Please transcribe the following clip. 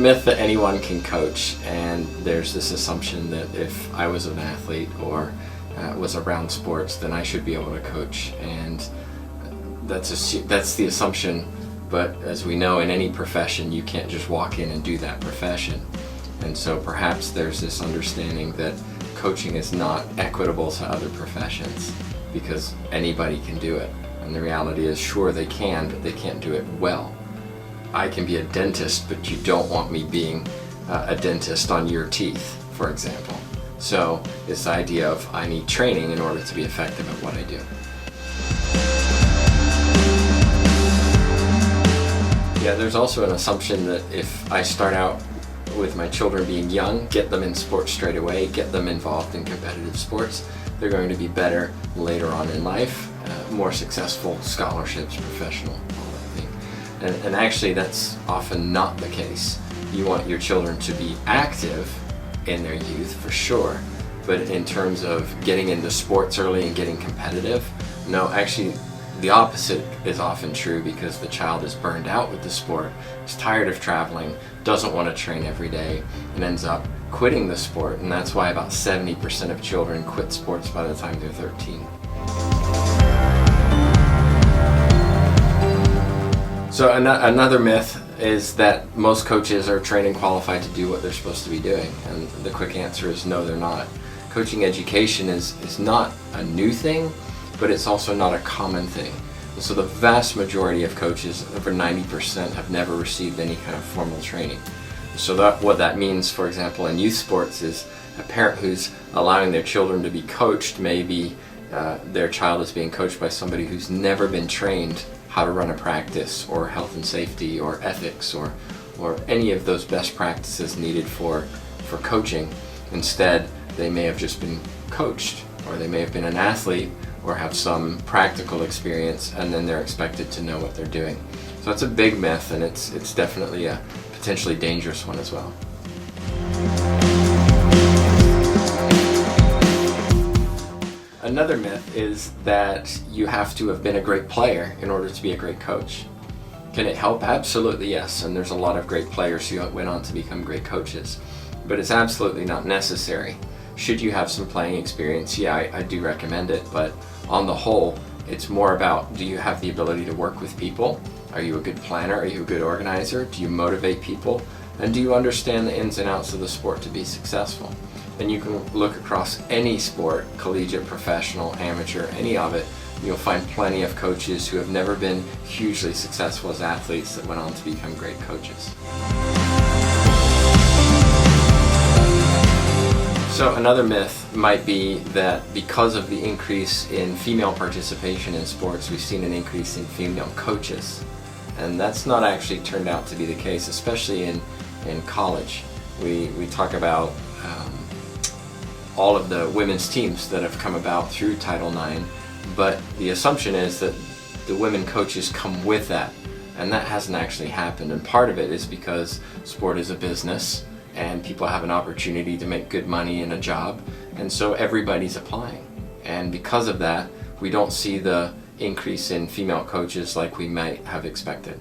myth that anyone can coach, and there's this assumption that if I was an athlete or was around sports, then I should be able to coach, and that's the assumption. But as we know, in any profession, you can't just walk in and do that profession. And so perhaps there's this understanding that coaching is not equitable to other professions because anybody can do it. And the reality is, sure, they can, but they can't do it well. I can be a dentist, but you don't want me being a dentist on your teeth, for example. So this idea of I need training in order to be effective at what I do. Yeah, there's also an assumption that if I start out with my children being young, get them in sports straight away, get them involved in competitive sports, they're going to be better later on in life, more successful, scholarships, professional, all that thing. And actually that's often not the case. You want your children to be active in their youth, for sure, but in terms of getting into sports early and getting competitive, no, actually the opposite is often true, because the child is burned out with the sport, is tired of traveling, doesn't want to train every day, and ends up quitting the sport. And that's why about 70% of children quit sports by the time they're 13. So another myth is that most coaches are trained and qualified to do what they're supposed to be doing, and the quick answer is no, they're not. Coaching education is not a new thing, but it's also not a common thing. And so the vast majority of coaches, over 90%, have never received any kind of formal training. So what that means, for example, in youth sports is a parent who's allowing their children to be coached, maybe their child is being coached by somebody who's never been trained how to run a practice, or health and safety, or ethics, or any of those best practices needed for coaching. Instead, they may have just been coached, or they may have been an athlete, or have some practical experience, and then they're expected to know what they're doing. So it's a big myth, and it's definitely a potentially dangerous one as well. Another myth is that you have to have been a great player in order to be a great coach. Can it help? Absolutely yes, and there's a lot of great players who went on to become great coaches, but it's absolutely not necessary. Should you have some playing experience? Yeah, I do recommend it, but on the whole, it's more about, do you have the ability to work with people? Are you a good planner? Are you a good organizer? Do you motivate people? And do you understand the ins and outs of the sport to be successful? And you can look across any sport, collegiate, professional, amateur, any of it, you'll find plenty of coaches who have never been hugely successful as athletes that went on to become great coaches. So another myth might be that because of the increase in female participation in sports, we've seen an increase in female coaches. And that's not actually turned out to be the case, especially in college. We talk about all of the women's teams that have come about through Title IX, but the assumption is that the women coaches come with that, and that hasn't actually happened. And part of it is because sport is a business, and people have an opportunity to make good money in a job, and so everybody's applying. And because of that, we don't see the increase in female coaches like we might have expected.